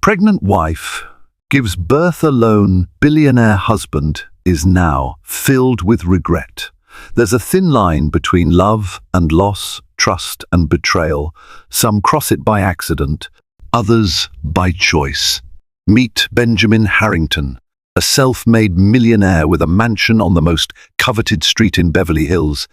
Pregnant wife gives birth alone, billionaire husband is now filled with regret. There's a thin line between love and loss, trust and betrayal. Some cross it by accident, others by choice. Meet Benjamin Harrington, a self-made millionaire with a mansion on the most coveted street in Beverly Hills,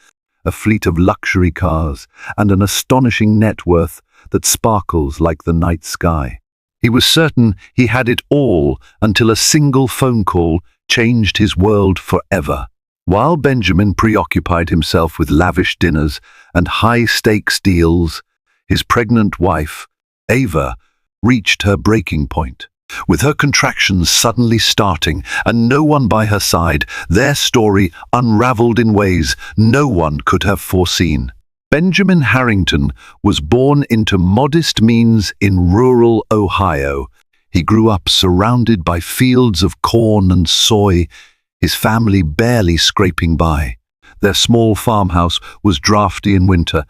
a fleet of luxury cars, and an astonishing net worth that sparkles like the night sky. He was certain he had it all until a single phone call changed his world forever. While Benjamin preoccupied himself with lavish dinners and high-stakes deals, his pregnant wife, Ava, reached her breaking point. With her contractions suddenly starting and no one by her side, their story unraveled in ways no one could have foreseen. Benjamin Harrington was born into modest means in rural Ohio. He grew up surrounded by fields of corn and soy, his family barely scraping by. Their small farmhouse was drafty in winter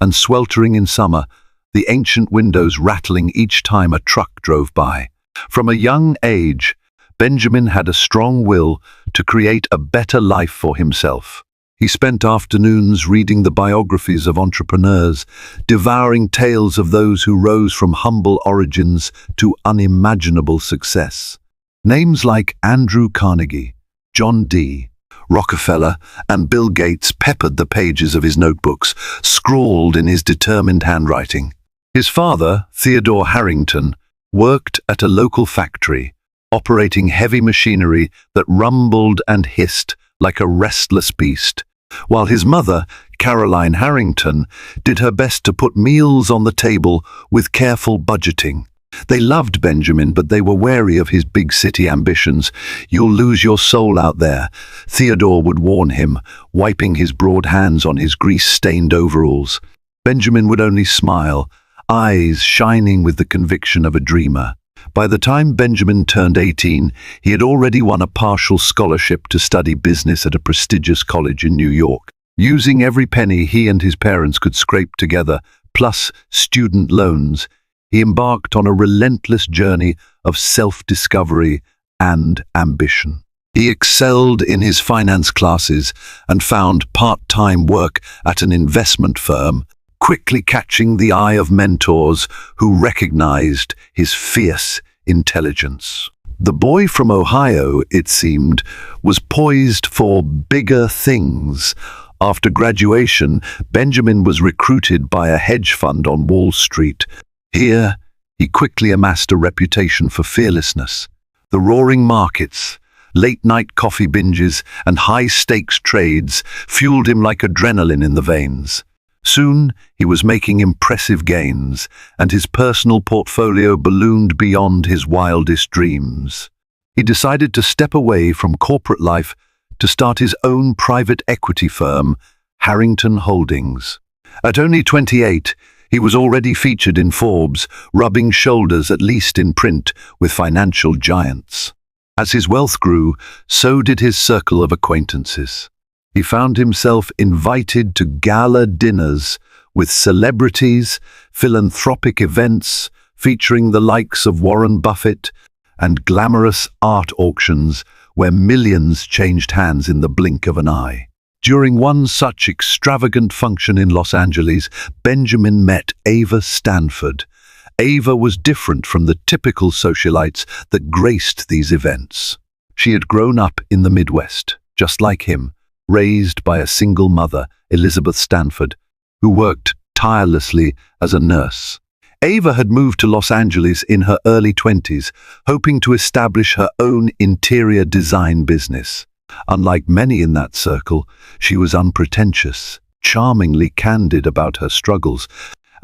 and sweltering in summer, the ancient windows rattling each time a truck drove by. From a young age, Benjamin had a strong will to create a better life for himself. He spent afternoons reading the biographies of entrepreneurs, devouring tales of those who rose from humble origins to unimaginable success. Names like Andrew Carnegie, John D. Rockefeller, and Bill Gates peppered the pages of his notebooks, scrawled in his determined handwriting. His father, Theodore Harrington, worked at a local factory, operating heavy machinery that rumbled and hissed like a restless beast, while his mother, Caroline Harrington, did her best to put meals on the table with careful budgeting. They loved Benjamin, but they were wary of his big city ambitions. "You'll lose your soul out there," Theodore would warn him, wiping his broad hands on his grease-stained overalls. Benjamin would only smile, eyes shining with the conviction of a dreamer. By the time Benjamin turned 18, he had already won a partial scholarship to study business at a prestigious college in New York. Using every penny he and his parents could scrape together, plus student loans, he embarked on a relentless journey of self-discovery and ambition. He excelled in his finance classes and found part-time work at an investment firm, quickly catching the eye of mentors who recognized his fierce intelligence. The boy from Ohio, it seemed, was poised for bigger things. After graduation, Benjamin was recruited by a hedge fund on Wall Street. Here, he quickly amassed a reputation for fearlessness. The roaring markets, late-night coffee binges, and high-stakes trades fueled him like adrenaline in the veins. Soon, he was making impressive gains, and his personal portfolio ballooned beyond his wildest dreams. He decided to step away from corporate life to start his own private equity firm, Harrington Holdings. At only 28, he was already featured in Forbes, rubbing shoulders, at least in print, with financial giants. As his wealth grew, so did his circle of acquaintances. He found himself invited to gala dinners with celebrities, philanthropic events featuring the likes of Warren Buffett, and glamorous art auctions where millions changed hands in the blink of an eye. During one such extravagant function in Los Angeles, Benjamin met Ava Stanford. Ava was different from the typical socialites that graced these events. She had grown up in the Midwest, just like him, raised by a single mother, Elizabeth Stanford, who worked tirelessly as a nurse. Ava had moved to Los Angeles in her early 20s, hoping to establish her own interior design business. Unlike many in that circle, she was unpretentious, charmingly candid about her struggles,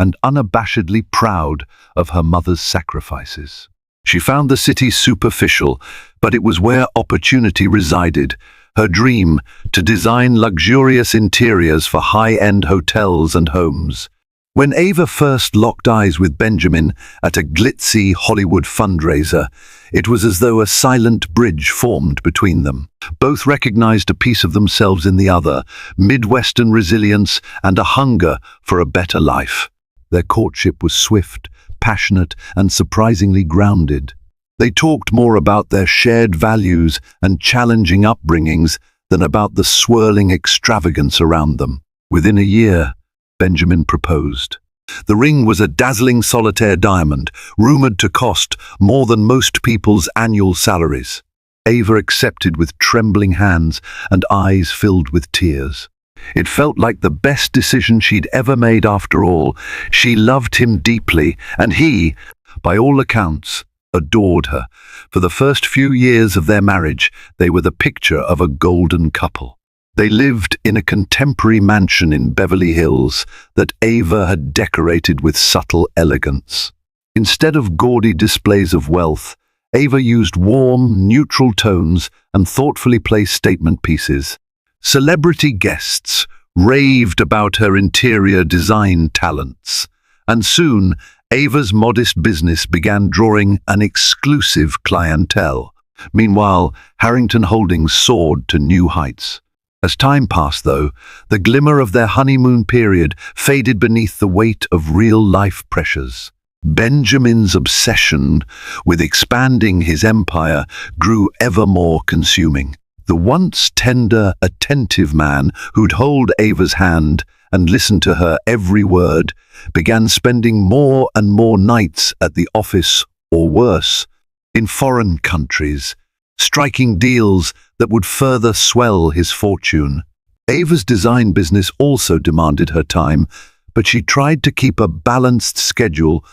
and unabashedly proud of her mother's sacrifices. She found the city superficial, but it was where opportunity resided. Her dream to design luxurious interiors for high-end hotels and homes. When Ava first locked eyes with Benjamin at a glitzy Hollywood fundraiser, it was as though a silent bridge formed between them. Both recognized a piece of themselves in the other, Midwestern resilience and a hunger for a better life. Their courtship was swift, passionate and surprisingly grounded. They talked more about their shared values and challenging upbringings than about the swirling extravagance around them. Within a year, Benjamin proposed. The ring was a dazzling solitaire diamond, rumored to cost more than most people's annual salaries. Ava accepted with trembling hands and eyes filled with tears. It felt like the best decision she'd ever made after all. She loved him deeply, and he, by all accounts, adored her. For the first few years of their marriage, they were the picture of a golden couple. They lived in a contemporary mansion in Beverly Hills that Ava had decorated with subtle elegance. Instead of gaudy displays of wealth, Ava used warm, neutral tones and thoughtfully placed statement pieces. Celebrity guests raved about her interior design talents, and soon Ava's modest business began drawing an exclusive clientele. Meanwhile, Harrington Holdings soared to new heights. As time passed, though, the glimmer of their honeymoon period faded beneath the weight of real-life pressures. Benjamin's obsession with expanding his empire grew ever more consuming. The once tender, attentive man who'd hold Ava's hand and listen to her every word, began spending more and more nights at the office, or worse, in foreign countries, striking deals that would further swell his fortune. Ava's design business also demanded her time, but she tried to keep a balanced schedule,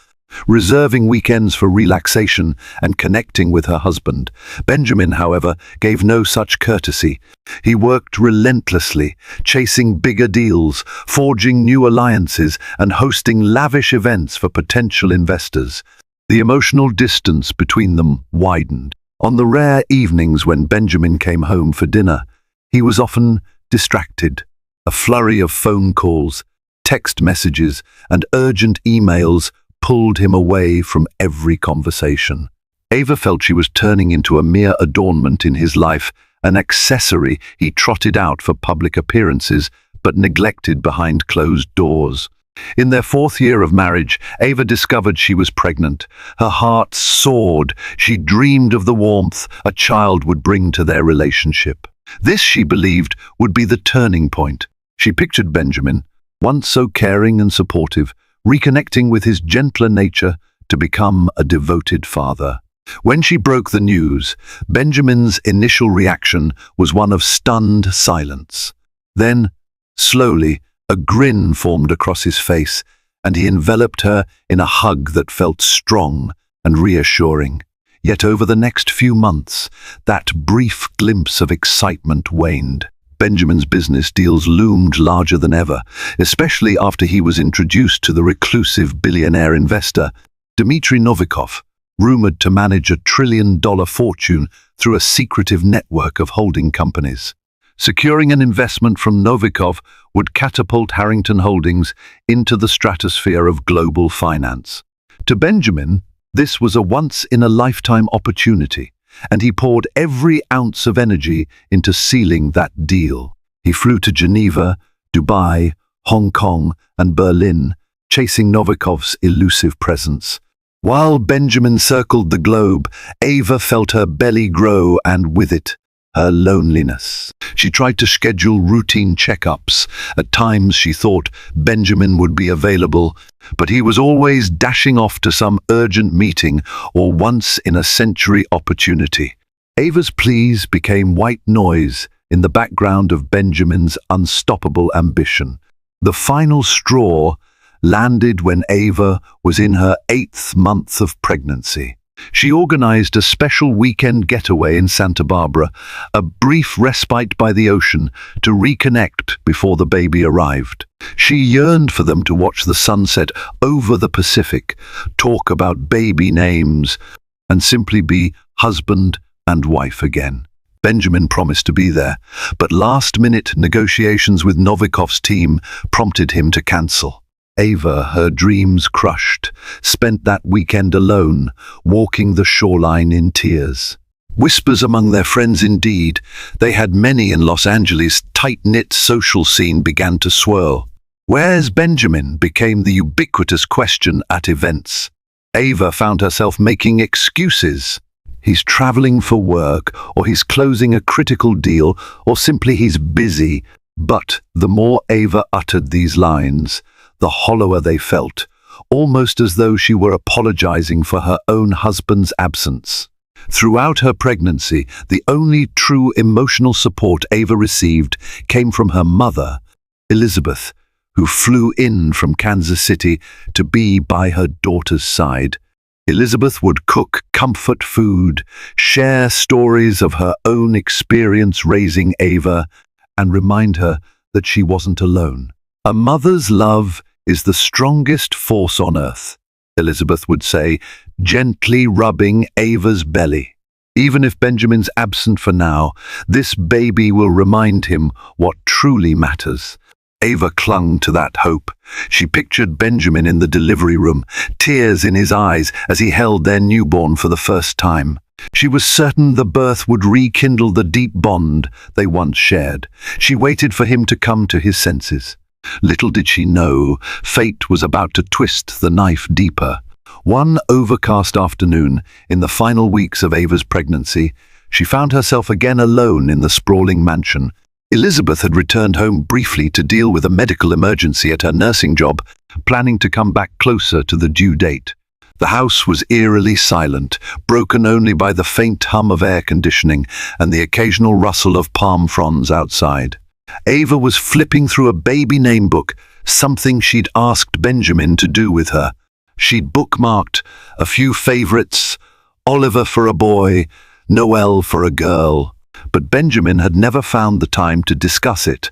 reserving weekends for relaxation and connecting with her husband. Benjamin, however, gave no such courtesy. He worked relentlessly, chasing bigger deals, forging new alliances, and hosting lavish events for potential investors. The emotional distance between them widened. On the rare evenings when Benjamin came home for dinner, he was often distracted. A flurry of phone calls, text messages, and urgent emails pulled him away from every conversation. Ava felt she was turning into a mere adornment in his life, an accessory he trotted out for public appearances, but neglected behind closed doors. In their 4th year of marriage, Ava discovered she was pregnant. Her heart soared. She dreamed of the warmth a child would bring to their relationship. This, she believed, would be the turning point. She pictured Benjamin, once so caring and supportive, reconnecting with his gentler nature to become a devoted father. When she broke the news, Benjamin's initial reaction was one of stunned silence. Then, slowly, a grin formed across his face, and he enveloped her in a hug that felt strong and reassuring. Yet over the next few months, that brief glimpse of excitement waned. Benjamin's business deals loomed larger than ever, especially after he was introduced to the reclusive billionaire investor, Dmitry Novikov, rumored to manage $1 trillion fortune through a secretive network of holding companies. Securing an investment from Novikov would catapult Harrington Holdings into the stratosphere of global finance. To Benjamin, this was a once-in-a-lifetime opportunity, and he poured every ounce of energy into sealing that deal. He flew to Geneva, Dubai, Hong Kong, and Berlin, chasing Novikov's elusive presence. While Benjamin circled the globe, Ava felt her belly grow, and with it, her loneliness. She tried to schedule routine checkups. At times she thought Benjamin would be available, but he was always dashing off to some urgent meeting or once-in-a-century opportunity. Ava's pleas became white noise in the background of Benjamin's unstoppable ambition. The final straw landed when Ava was in her 8th month of pregnancy. She organized a special weekend getaway in Santa Barbara, a brief respite by the ocean to reconnect before the baby arrived. She yearned for them to watch the sunset over the Pacific, talk about baby names, and simply be husband and wife again. Benjamin promised to be there, but last-minute negotiations with Novikov's team prompted him to cancel. Ava, her dreams crushed, spent that weekend alone, walking the shoreline in tears. Whispers among their friends indeed. They had many in Los Angeles' tight-knit social scene began to swirl. "Where's Benjamin?" became the ubiquitous question at events. Ava found herself making excuses. He's traveling for work, or he's closing a critical deal, or simply he's busy. But the more Ava uttered these lines, the hollower they felt, almost as though she were apologizing for her own husband's absence. Throughout her pregnancy, the only true emotional support Ava received came from her mother, Elizabeth, who flew in from Kansas City to be by her daughter's side. Elizabeth would cook comfort food, share stories of her own experience raising Ava, and remind her that she wasn't alone. A mother's love is the strongest force on earth, Elizabeth would say, gently rubbing Ava's belly. Even if Benjamin's absent for now, this baby will remind him what truly matters. Ava clung to that hope. She pictured Benjamin in the delivery room, tears in his eyes as he held their newborn for the first time. She was certain the birth would rekindle the deep bond they once shared. She waited for him to come to his senses. Little did she know, fate was about to twist the knife deeper. One overcast afternoon, in the final weeks of Ava's pregnancy, she found herself again alone in the sprawling mansion. Elizabeth had returned home briefly to deal with a medical emergency at her nursing job, planning to come back closer to the due date. The house was eerily silent, broken only by the faint hum of air conditioning and the occasional rustle of palm fronds outside. Ava was flipping through a baby name book, something she'd asked Benjamin to do with her. She'd bookmarked a few favorites: Oliver for a boy, Noel for a girl. But Benjamin had never found the time to discuss it.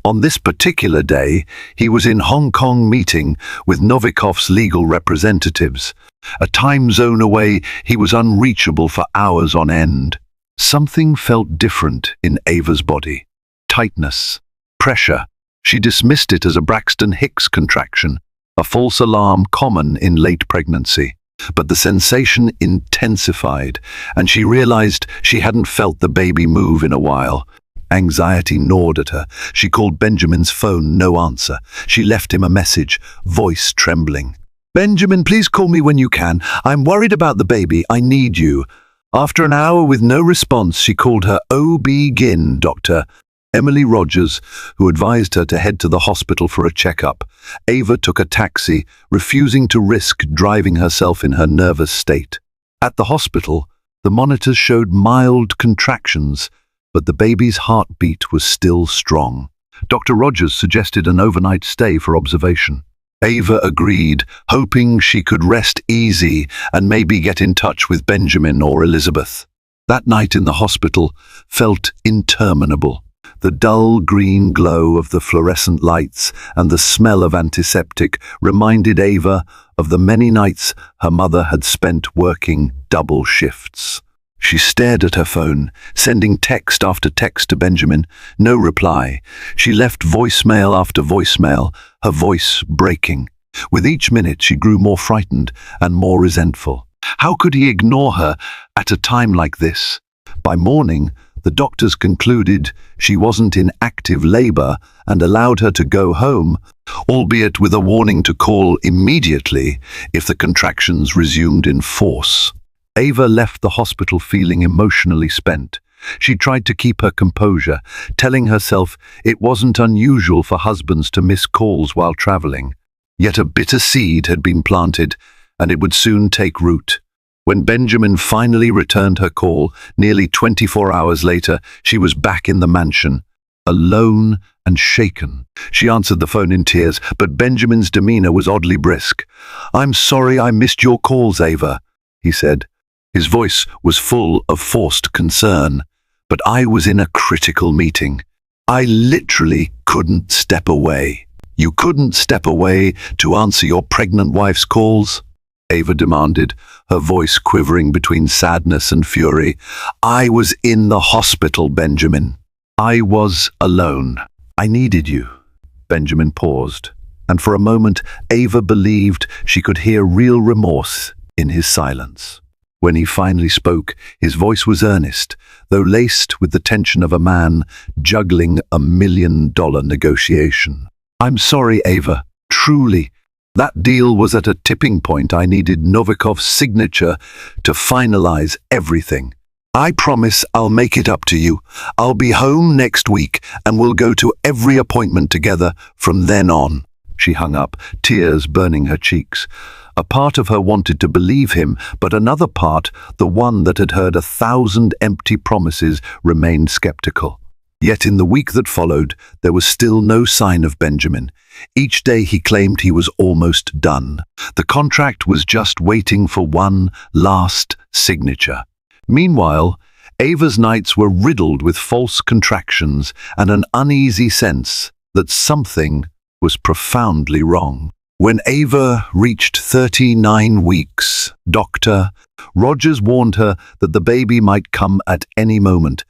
On this particular day, he was in Hong Kong meeting with Novikov's legal representatives. A time zone away, he was unreachable for hours on end. Something felt different in Ava's body. Tightness, pressure. She dismissed it as a Braxton Hicks contraction, a false alarm common in late pregnancy. But the sensation intensified, and she realized she hadn't felt the baby move in a while. Anxiety gnawed at her. She called Benjamin's phone, no answer. She left him a message, voice trembling. "Benjamin, please call me when you can. I'm worried about the baby. I need you." After an hour with no response, she called her OB-GYN doctor, Emily Rogers, who advised her to head to the hospital for a checkup. Ava took a taxi, refusing to risk driving herself in her nervous state. At the hospital, the monitors showed mild contractions, but the baby's heartbeat was still strong. Dr. Rogers suggested an overnight stay for observation. Ava agreed, hoping she could rest easy and maybe get in touch with Benjamin or Elizabeth. That night in the hospital felt interminable. The dull green glow of the fluorescent lights and the smell of antiseptic reminded Ava of the many nights her mother had spent working double shifts. She stared at her phone, sending text after text to Benjamin. No reply. She left voicemail after voicemail, her voice breaking. With each minute she grew more frightened and more resentful. How could he ignore her at a time like this? By morning, the doctors concluded she wasn't in active labor and allowed her to go home, albeit with a warning to call immediately if the contractions resumed in force. Ava left the hospital feeling emotionally spent. She tried to keep her composure, telling herself it wasn't unusual for husbands to miss calls while traveling. Yet a bitter seed had been planted, and it would soon take root. When Benjamin finally returned her call, nearly 24 hours later, she was back in the mansion, alone and shaken. She answered the phone in tears, but Benjamin's demeanor was oddly brisk. "I'm sorry I missed your calls, Ava," he said. His voice was full of forced concern. "But I was in a critical meeting. I literally couldn't step away." "You couldn't step away to answer your pregnant wife's calls?" Ava demanded, her voice quivering between sadness and fury. "I was in the hospital, Benjamin. I was alone. I needed you." Benjamin paused, and for a moment Ava believed she could hear real remorse in his silence. When he finally spoke, his voice was earnest, though laced with the tension of a man juggling $1 million negotiation. "I'm sorry, Ava. Truly. That deal was at a tipping point. I needed Novikov's signature to finalize everything. I promise I'll make it up to you. I'll be home next week and we'll go to every appointment together from then on. She hung up, tears burning her cheeks. A part of her wanted to believe him, but another part, the one that had heard 1,000 empty promises, remained skeptical. Yet in the week that followed, there was still no sign of Benjamin. Each day he claimed he was almost done. The contract was just waiting for one last signature. Meanwhile, Ava's nights were riddled with false contractions and an uneasy sense that something was profoundly wrong. When Ava reached 39 weeks, Dr. Rogers warned her that the baby might come at any moment,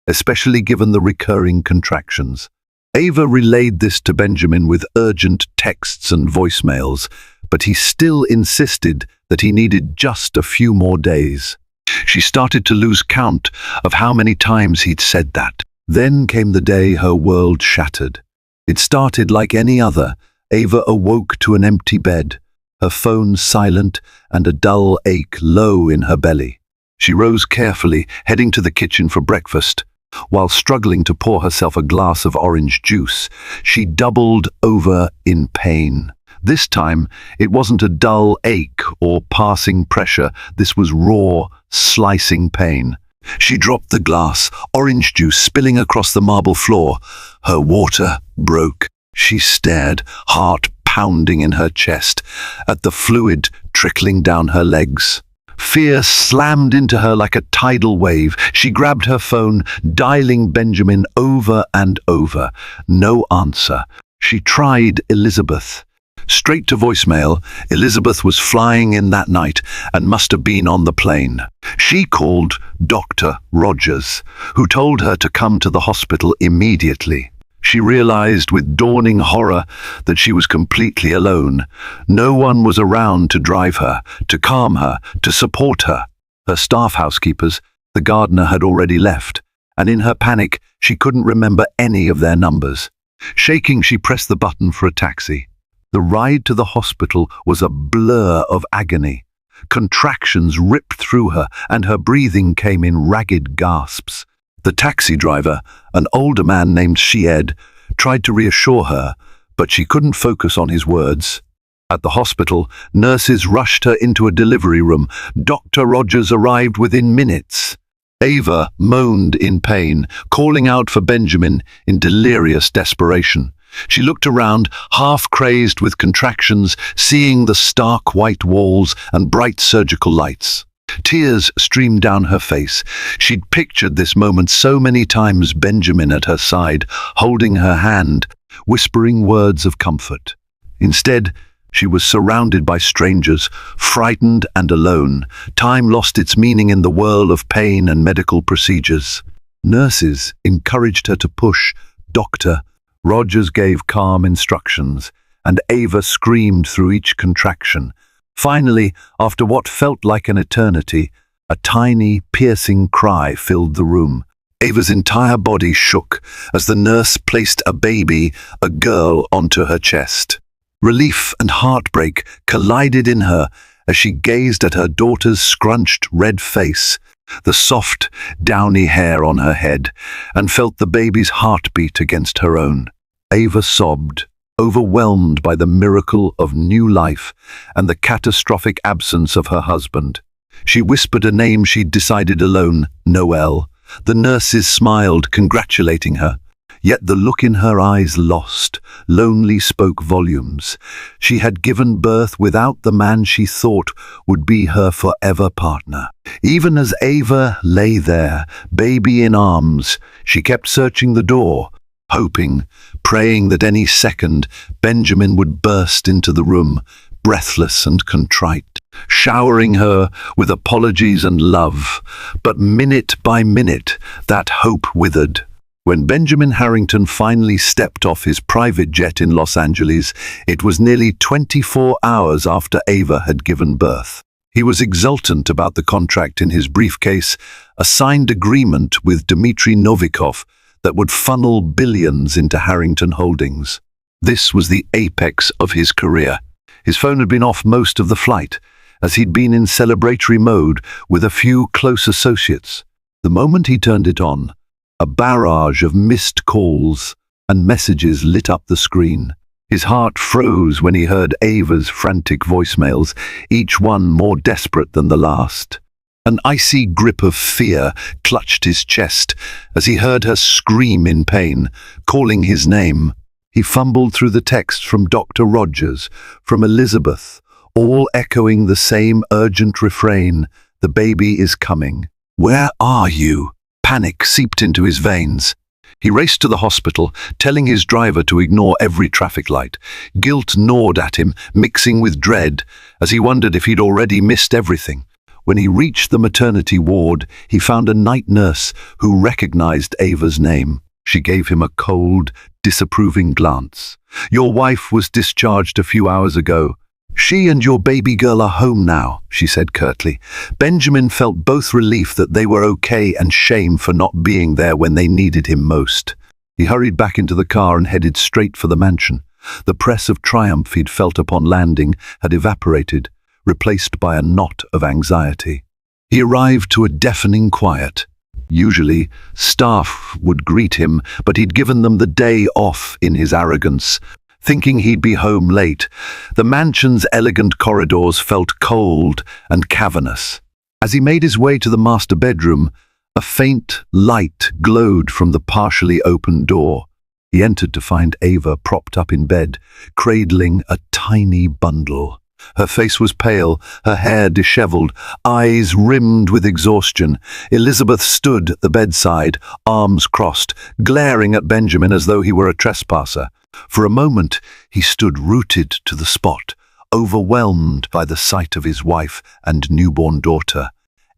especially given the recurring contractions. Ava relayed this to Benjamin with urgent texts and voicemails, but he still insisted that he needed just a few more days. She started to lose count of how many times he'd said that. Then came the day her world shattered. It started like any other. Ava awoke to an empty bed, her phone silent and a dull ache low in her belly. She rose carefully, heading to the kitchen for breakfast. While struggling to pour herself a glass of orange juice, she doubled over in pain. This time, it wasn't a dull ache or passing pressure. This was raw, slicing pain. She dropped the glass, orange juice spilling across the marble floor. Her water broke. She stared, heart pounding in her chest, at the fluid trickling down her legs. Fear slammed into her like a tidal wave. She grabbed her phone, dialing Benjamin over and over. No answer. She tried Elizabeth. Straight to voicemail. Elizabeth was flying in that night and must have been on the plane. She called Dr. Rogers, who told her to come to the hospital immediately. She realized with dawning horror that she was completely alone. No one was around to drive her, to calm her, to support her. Her staff housekeepers, the gardener, had already left, and in her panic, she couldn't remember any of their numbers. Shaking, she pressed the button for a taxi. The ride to the hospital was a blur of agony. Contractions ripped through her, and her breathing came in ragged gasps. The taxi driver, an older man named Shied, tried to reassure her, but she couldn't focus on his words. At the hospital, nurses rushed her into a delivery room. Dr. Rogers arrived within minutes. Ava moaned in pain, calling out for Benjamin in delirious desperation. She looked around, half-crazed with contractions, seeing the stark white walls and bright surgical lights. Tears streamed down her face. She'd pictured this moment so many times, Benjamin at her side, holding her hand, whispering words of comfort. Instead, she was surrounded by strangers, frightened and alone. Time lost its meaning in the whirl of pain and medical procedures. Nurses encouraged her to push. Dr. Rogers gave calm instructions, and Ava screamed through each contraction. Finally, after what felt like an eternity, a tiny, piercing cry filled the room. Ava's entire body shook as the nurse placed a baby, a girl, onto her chest. Relief and heartbreak collided in her as she gazed at her daughter's scrunched red face, the soft, downy hair on her head, and felt the baby's heartbeat against her own. Ava sobbed, overwhelmed by the miracle of new life and the catastrophic absence of her husband. She whispered a name she'd decided alone, Noel. The nurses smiled, congratulating her. Yet the look in her eyes, lost, lonely, spoke volumes. She had given birth without the man she thought would be her forever partner. Even as Ava lay there, baby in arms, she kept searching the door, hoping, praying that any second Benjamin would burst into the room, breathless and contrite, showering her with apologies and love. But minute by minute, that hope withered. When Benjamin Harrington finally stepped off his private jet in Los Angeles, it was nearly 24 hours after Ava had given birth. He was exultant about the contract in his briefcase, a signed agreement with Dmitry Novikov that would funnel billions into Harrington Holdings. This was the apex of his career. His phone had been off most of the flight, as he'd been in celebratory mode with a few close associates. The moment he turned it on, a barrage of missed calls and messages lit up the screen. His heart froze when he heard Ava's frantic voicemails, each one more desperate than the last. An icy grip of fear clutched his chest as he heard her scream in pain, calling his name. He fumbled through the texts from Dr. Rogers, from Elizabeth, all echoing the same urgent refrain, "The baby is coming." "Where are you?" Panic seeped into his veins. He raced to the hospital, telling his driver to ignore every traffic light. Guilt gnawed at him, mixing with dread, as he wondered if he'd already missed everything. When he reached the maternity ward, he found a night nurse who recognized Ava's name. She gave him a cold, disapproving glance. "Your wife was discharged a few hours ago. She and your baby girl are home now," she said curtly. Benjamin felt both relief that they were okay and shame for not being there when they needed him most. He hurried back into the car and headed straight for the mansion. The press of triumph he'd felt upon landing had evaporated, replaced by a knot of anxiety. He arrived to a deafening quiet. Usually, staff would greet him, but he'd given them the day off in his arrogance, thinking he'd be home late. The mansion's elegant corridors felt cold and cavernous. As he made his way to the master bedroom, a faint light glowed from the partially open door. He entered to find Ava propped up in bed, cradling a tiny bundle. Her face was pale, her hair disheveled, eyes rimmed with exhaustion. Elizabeth stood at the bedside, arms crossed, glaring at Benjamin as though he were a trespasser. For a moment, he stood rooted to the spot, overwhelmed by the sight of his wife and newborn daughter.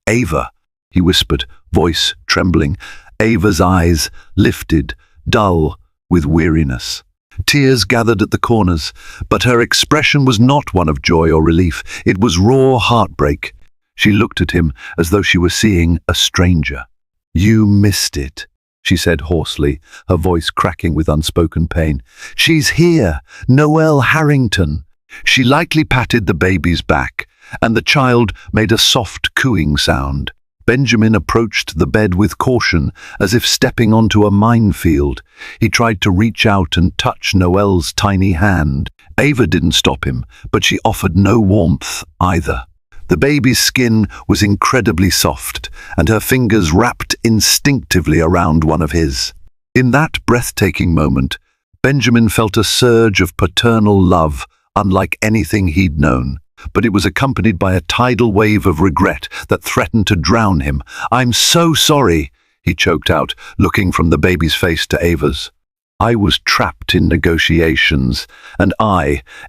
"Ava," he whispered, voice trembling. Ava's eyes lifted, dull with weariness. Tears gathered at the corners, but her expression was not one of joy or relief. It was raw heartbreak. She looked at him as though she were seeing a stranger. "You missed it," she said hoarsely, her voice cracking with unspoken pain. "She's here, Noelle Harrington." She lightly patted the baby's back, and the child made a soft cooing sound. Benjamin approached the bed with caution, as if stepping onto a minefield. He tried to reach out and touch Noelle's tiny hand. Ava didn't stop him, but she offered no warmth either. The baby's skin was incredibly soft, and her fingers wrapped instinctively around one of his. In that breathtaking moment, Benjamin felt a surge of paternal love unlike anything he'd known. But it was accompanied by a tidal wave of regret that threatened to drown him. "I'm so sorry," he choked out, looking from the baby's face to Ava's. "I was trapped in negotiations, and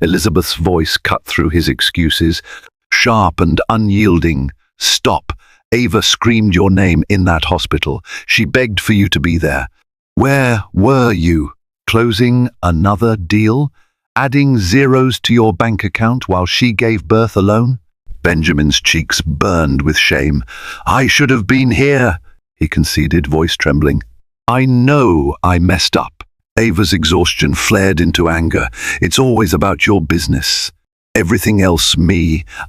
Elizabeth's voice cut through his excuses, sharp and unyielding. "Stop. Ava screamed your name in that hospital. She begged for you to be there. Where were you? Closing another deal? Adding zeros to your bank account while she gave birth alone?" Benjamin's cheeks burned with shame. "I should have been here," he conceded, voice trembling. "I know I messed up." Ava's exhaustion flared into anger. "It's always about your business. Everything else,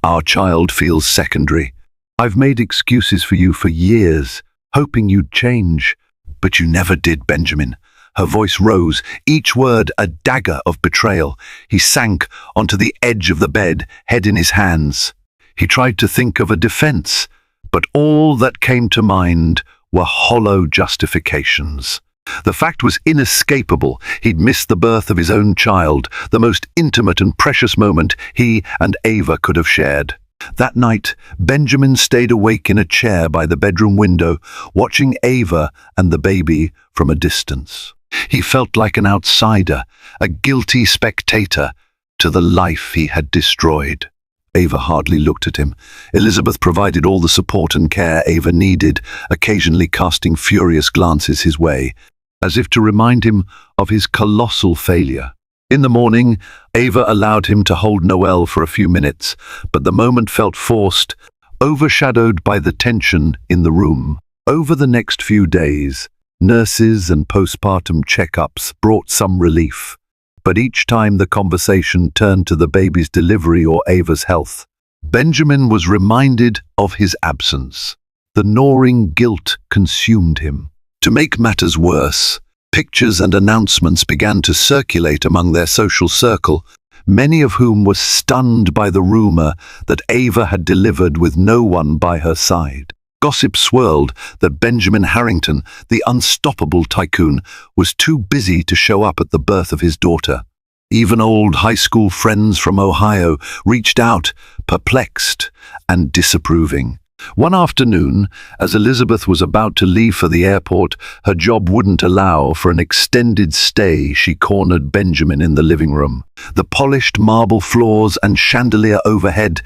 our child, feels secondary. I've made excuses for you for years, hoping you'd change. But you never did, Benjamin." Her voice rose, each word a dagger of betrayal. He sank onto the edge of the bed, head in his hands. He tried to think of a defense, but all that came to mind were hollow justifications. The fact was inescapable. He'd missed the birth of his own child, the most intimate and precious moment he and Ava could have shared. That night, Benjamin stayed awake in a chair by the bedroom window, watching Ava and the baby from a distance. He felt like an outsider, a guilty spectator to the life he had destroyed. Ava hardly looked at him. Elizabeth provided all the support and care Ava needed, occasionally casting furious glances his way, as if to remind him of his colossal failure. In the morning, Ava allowed him to hold Noelle for a few minutes, but the moment felt forced, overshadowed by the tension in the room. Over the next few days, nurses and postpartum checkups brought some relief. But each time the conversation turned to the baby's delivery or Ava's health, Benjamin was reminded of his absence. The gnawing guilt consumed him. To make matters worse, pictures and announcements began to circulate among their social circle, many of whom were stunned by the rumor that Ava had delivered with no one by her side. Gossip swirled that Benjamin Harrington, the unstoppable tycoon, was too busy to show up at the birth of his daughter. Even old high school friends from Ohio reached out, perplexed and disapproving. One afternoon, as Elizabeth was about to leave for the airport, her job wouldn't allow for an extended stay. She cornered Benjamin in the living room. The polished marble floors and chandelier overhead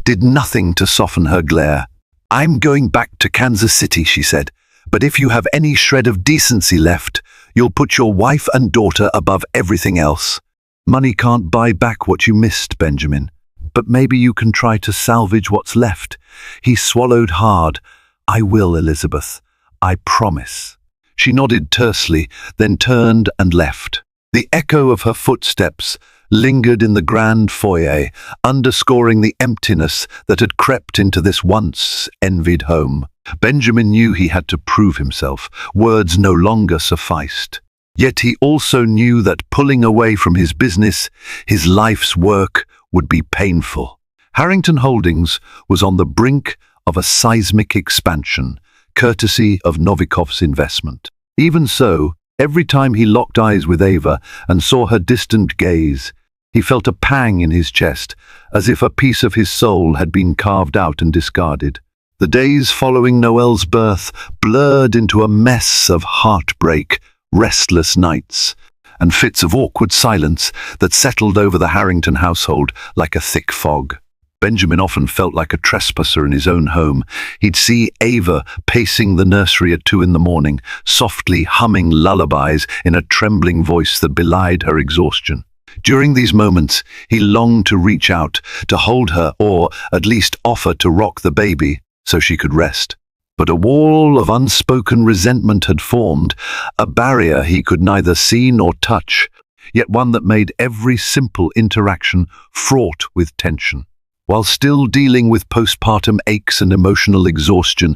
did nothing to soften her glare. "I'm going back to Kansas City," she said, "but if you have any shred of decency left, you'll put your wife and daughter above everything else." "Money can't buy back what you missed, Benjamin. But maybe you can try to salvage what's left." He swallowed hard. "I will, Elizabeth. I promise." She nodded tersely, then turned and left. The echo of her footsteps lingered in the grand foyer, underscoring the emptiness that had crept into this once envied home. Benjamin knew he had to prove himself. Words no longer sufficed. Yet he also knew that pulling away from his business, his life's work, would be painful. Harrington Holdings was on the brink of a seismic expansion, courtesy of Novikov's investment. Even so, every time he locked eyes with Ava and saw her distant gaze, he felt a pang in his chest, as if a piece of his soul had been carved out and discarded. The days following Noelle's birth blurred into a mess of heartbreak, restless nights, and fits of awkward silence that settled over the Harrington household like a thick fog. Benjamin often felt like a trespasser in his own home. He'd see Ava pacing the nursery at 2 a.m, softly humming lullabies in a trembling voice that belied her exhaustion. During these moments, he longed to reach out, to hold her, or at least offer to rock the baby so she could rest. But a wall of unspoken resentment had formed, a barrier he could neither see nor touch, yet one that made every simple interaction fraught with tension. While still dealing with postpartum aches and emotional exhaustion,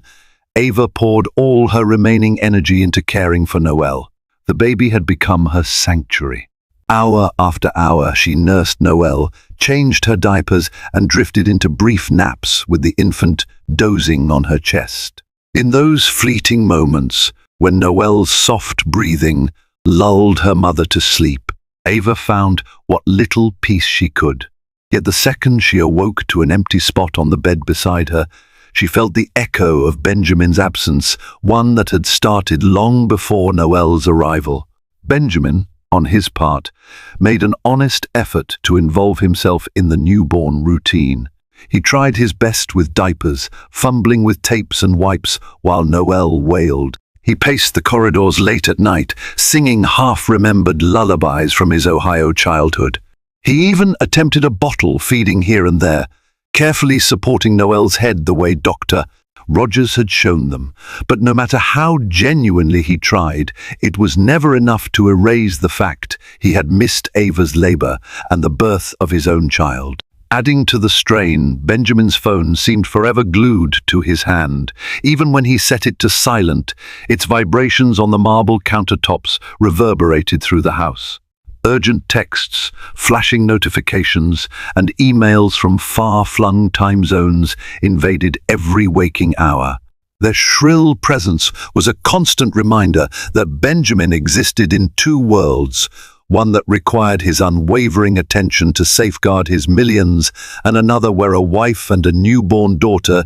Ava poured all her remaining energy into caring for Noelle. The baby had become her sanctuary. Hour after hour, she nursed Noelle, changed her diapers, and drifted into brief naps with the infant dozing on her chest. In those fleeting moments, when Noelle's soft breathing lulled her mother to sleep, Ava found what little peace she could. Yet the second she awoke to an empty spot on the bed beside her, she felt the echo of Benjamin's absence, one that had started long before Noelle's arrival. Benjamin, on his part, made an honest effort to involve himself in the newborn routine. He tried his best with diapers, fumbling with tapes and wipes while Noelle wailed. He paced the corridors late at night, singing half-remembered lullabies from his Ohio childhood. He even attempted a bottle feeding here and there, carefully supporting Noelle's head the way Dr. Rogers had shown them. But no matter how genuinely he tried, it was never enough to erase the fact he had missed Ava's labor and the birth of his own child. Adding to the strain, Benjamin's phone seemed forever glued to his hand. Even when he set it to silent, its vibrations on the marble countertops reverberated through the house. Urgent texts, flashing notifications, and emails from far-flung time zones invaded every waking hour. Their shrill presence was a constant reminder that Benjamin existed in two worlds, one that required his unwavering attention to safeguard his millions, and another where a wife and a newborn daughter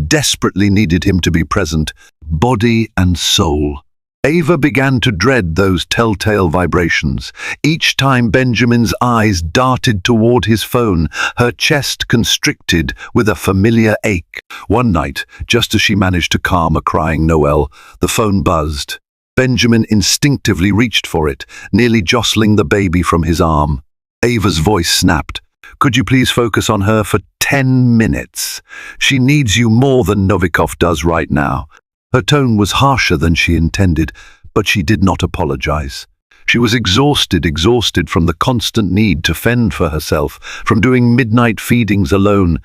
desperately needed him to be present, body and soul. Ava began to dread those telltale vibrations. Each time Benjamin's eyes darted toward his phone, her chest constricted with a familiar ache. One night, just as she managed to calm a crying Noelle, the phone buzzed. Benjamin instinctively reached for it, nearly jostling the baby from his arm. Ava's voice snapped. "Could you please focus on her for 10 minutes? She needs you more than Novikov does right now." Her tone was harsher than she intended, but she did not apologize. She was exhausted from the constant need to fend for herself, from doing midnight feedings alone,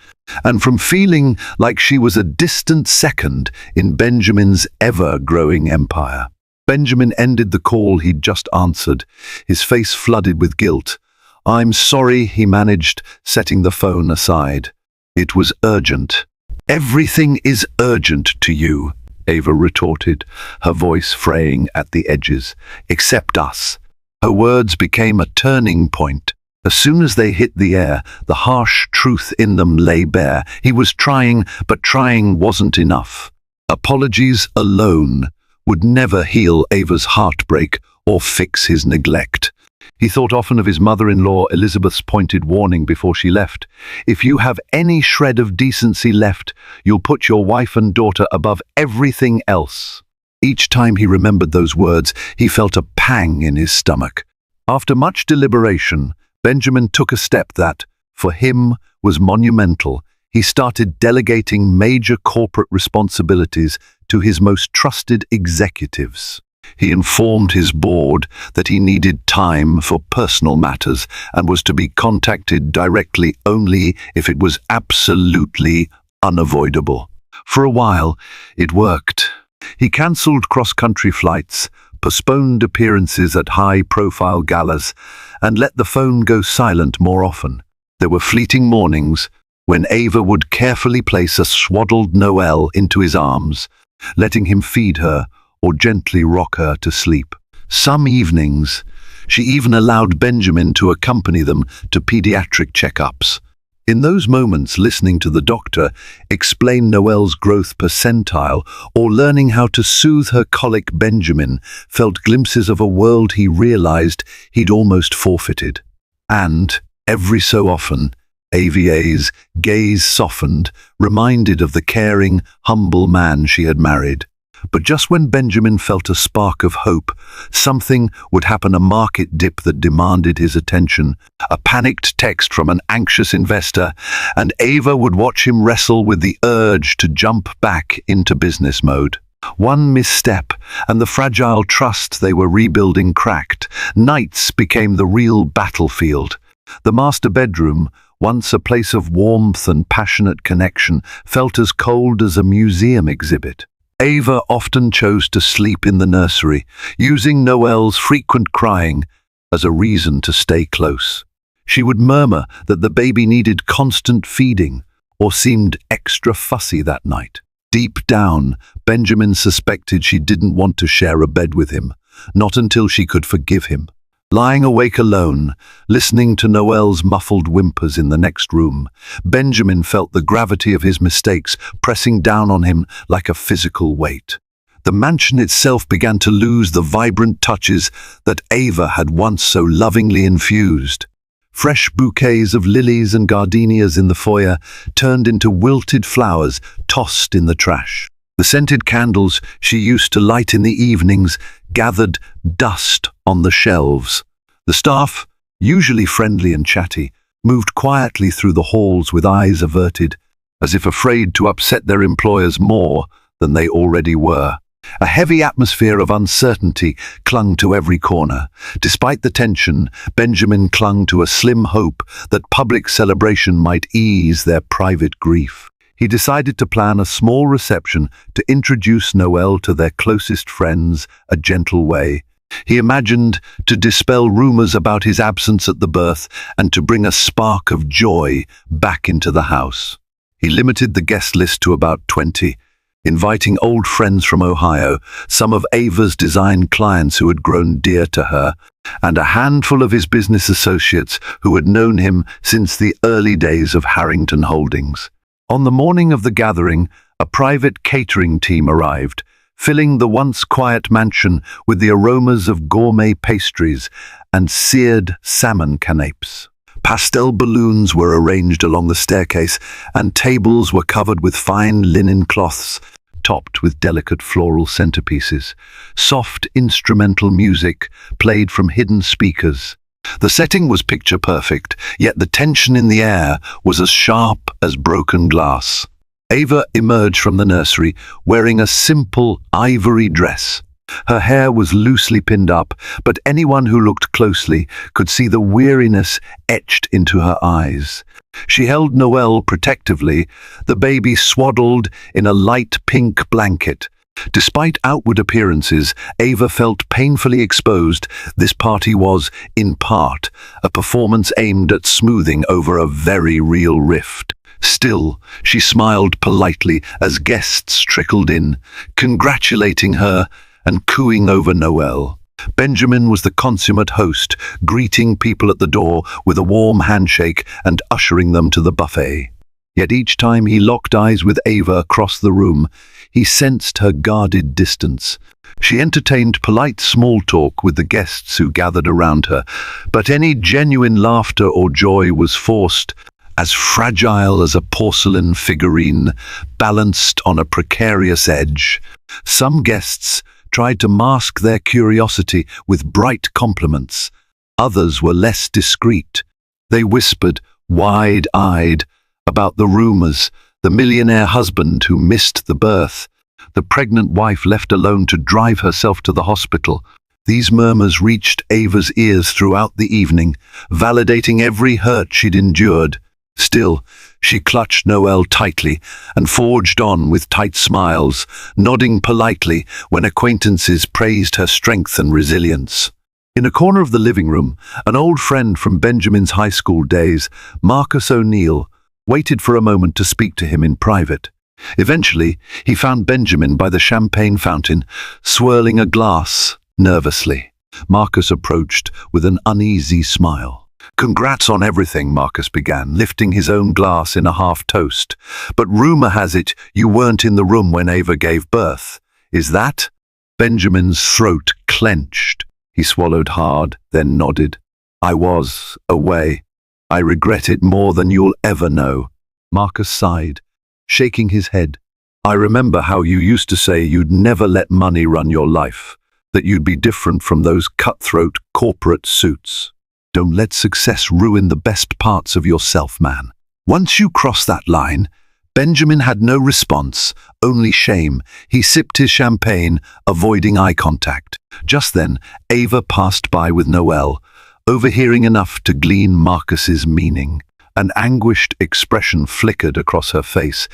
and from feeling like she was a distant second in Benjamin's ever-growing empire. Benjamin ended the call he'd just answered, his face flooded with guilt. "I'm sorry," he managed, setting the phone aside. "It was urgent." "Everything is urgent to you," Ava retorted, her voice fraying at the edges. "Except us." Her words became a turning point. As soon as they hit the air, the harsh truth in them lay bare. He was trying, but trying wasn't enough. Apologies alone would never heal Ava's heartbreak or fix his neglect. He thought often of his mother-in-law Elizabeth's pointed warning before she left. "If you have any shred of decency left, you'll put your wife and daughter above everything else." Each time he remembered those words, he felt a pang in his stomach. After much deliberation, Benjamin took a step that, for him, was monumental. He started delegating major corporate responsibilities to his most trusted executives. He informed his board that he needed time for personal matters and was to be contacted directly only if it was absolutely unavoidable. For a while, it worked. He cancelled cross-country flights, postponed appearances at high-profile galas, and let the phone go silent more often. There were fleeting mornings when Ava would carefully place a swaddled Noelle into his arms, letting him feed her or gently rock her to sleep. Some evenings, she even allowed Benjamin to accompany them to pediatric checkups. In those moments, listening to the doctor explain Noelle's growth percentile or learning how to soothe her colic, Benjamin felt glimpses of a world he realized he'd almost forfeited. And, every so often, Ava's gaze softened, reminded of the caring, humble man she had married. But just when Benjamin felt a spark of hope, something would happen, a market dip that demanded his attention, a panicked text from an anxious investor, and Ava would watch him wrestle with the urge to jump back into business mode. One misstep, and the fragile trust they were rebuilding cracked. Nights became the real battlefield. The master bedroom, once a place of warmth and passionate connection, felt as cold as a museum exhibit. Ava often chose to sleep in the nursery, using Noelle's frequent crying as a reason to stay close. She would murmur that the baby needed constant feeding or seemed extra fussy that night. Deep down, Benjamin suspected she didn't want to share a bed with him, not until she could forgive him. Lying awake alone, listening to Noelle's muffled whimpers in the next room, Benjamin felt the gravity of his mistakes pressing down on him like a physical weight. The mansion itself began to lose the vibrant touches that Ava had once so lovingly infused. Fresh bouquets of lilies and gardenias in the foyer turned into wilted flowers tossed in the trash. The scented candles she used to light in the evenings gathered dust on the shelves. The staff, usually friendly and chatty, moved quietly through the halls with eyes averted, as if afraid to upset their employers more than they already were. A heavy atmosphere of uncertainty clung to every corner. Despite the tension, Benjamin clung to a slim hope that public celebration might ease their private grief. He decided to plan a small reception to introduce Noelle to their closest friends, a gentle way. He imagined to dispel rumors about his absence at the birth and to bring a spark of joy back into the house. He limited the guest list to about 20, inviting old friends from Ohio, some of Ava's design clients who had grown dear to her, and a handful of his business associates who had known him since the early days of Harrington Holdings. On the morning of the gathering, a private catering team arrived, filling the once quiet mansion with the aromas of gourmet pastries and seared salmon canapes. Pastel balloons were arranged along the staircase, and tables were covered with fine linen cloths, topped with delicate floral centerpieces. Soft instrumental music played from hidden speakers. The setting was picture-perfect, yet the tension in the air was as sharp as broken glass. Ava emerged from the nursery wearing a simple ivory dress. Her hair was loosely pinned up, but anyone who looked closely could see the weariness etched into her eyes. She held Noelle protectively, the baby swaddled in a light pink blanket. Despite outward appearances, Ava felt painfully exposed. This party was, in part, a performance aimed at smoothing over a very real rift. Still, she smiled politely as guests trickled in, congratulating her and cooing over Noelle. Benjamin was the consummate host, greeting people at the door with a warm handshake and ushering them to the buffet. Yet each time he locked eyes with Ava across the room, he sensed her guarded distance. She entertained polite small talk with the guests who gathered around her, but any genuine laughter or joy was forced, as fragile as a porcelain figurine balanced on a precarious edge. Some guests tried to mask their curiosity with bright compliments. Others were less discreet. They whispered, wide-eyed, about the rumors, the millionaire husband who missed the birth, the pregnant wife left alone to drive herself to the hospital. These murmurs reached Ava's ears throughout the evening, validating every hurt she'd endured. Still, she clutched Noelle tightly and forged on with tight smiles, nodding politely when acquaintances praised her strength and resilience. In a corner of the living room, an old friend from Benjamin's high school days, Marcus O'Neill, waited for a moment to speak to him in private. Eventually, he found Benjamin by the champagne fountain, swirling a glass nervously. Marcus approached with an uneasy smile. "Congrats on everything," Marcus began, lifting his own glass in a half-toast. "But rumor has it you weren't in the room when Ava gave birth. Is that?" Benjamin's throat clenched. He swallowed hard, then nodded. "I was away. I regret it more than you'll ever know." Marcus sighed, shaking his head. "I remember how you used to say you'd never let money run your life, that you'd be different from those cutthroat corporate suits. Don't let success ruin the best parts of yourself, man." Once you cross that line, Benjamin had no response, only shame. He sipped his champagne, avoiding eye contact. Just then, Ava passed by with Noelle, overhearing enough to glean Marcus's meaning. An anguished expression flickered across her face.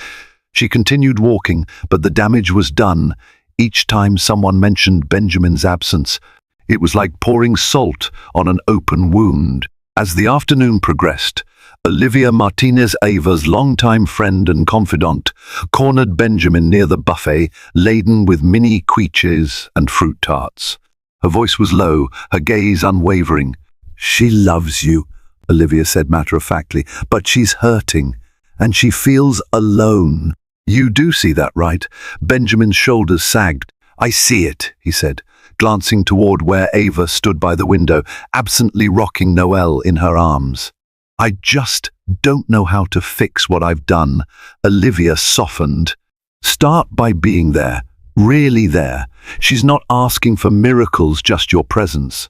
She continued walking, but the damage was done. Each time someone mentioned Benjamin's absence, it was like pouring salt on an open wound. As the afternoon progressed, Olivia Martinez, Ava's longtime friend and confidant, cornered Benjamin near the buffet, laden with mini quiches and fruit tarts. Her voice was low, her gaze unwavering. "She loves you," Olivia said matter-of-factly, "but she's hurting, and she feels alone." "You do see that, right?" Benjamin's shoulders sagged. "I see it," he said, glancing toward where Ava stood by the window, absently rocking Noelle in her arms. "I just don't know how to fix what I've done." Olivia softened. "Start by being there, really there. She's not asking for miracles, just your presence.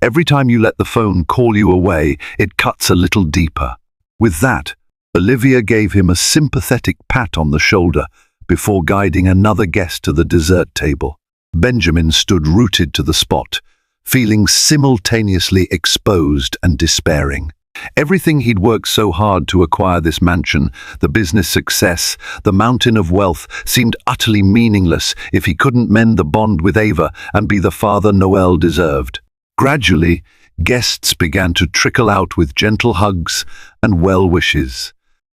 Every time you let the phone call you away, it cuts a little deeper." With that, Olivia gave him a sympathetic pat on the shoulder before guiding another guest to the dessert table. Benjamin stood rooted to the spot, feeling simultaneously exposed and despairing. Everything he'd worked so hard to acquire, this mansion, the business success, the mountain of wealth, seemed utterly meaningless if he couldn't mend the bond with Ava and be the father Noelle deserved. Gradually, guests began to trickle out with gentle hugs and well wishes.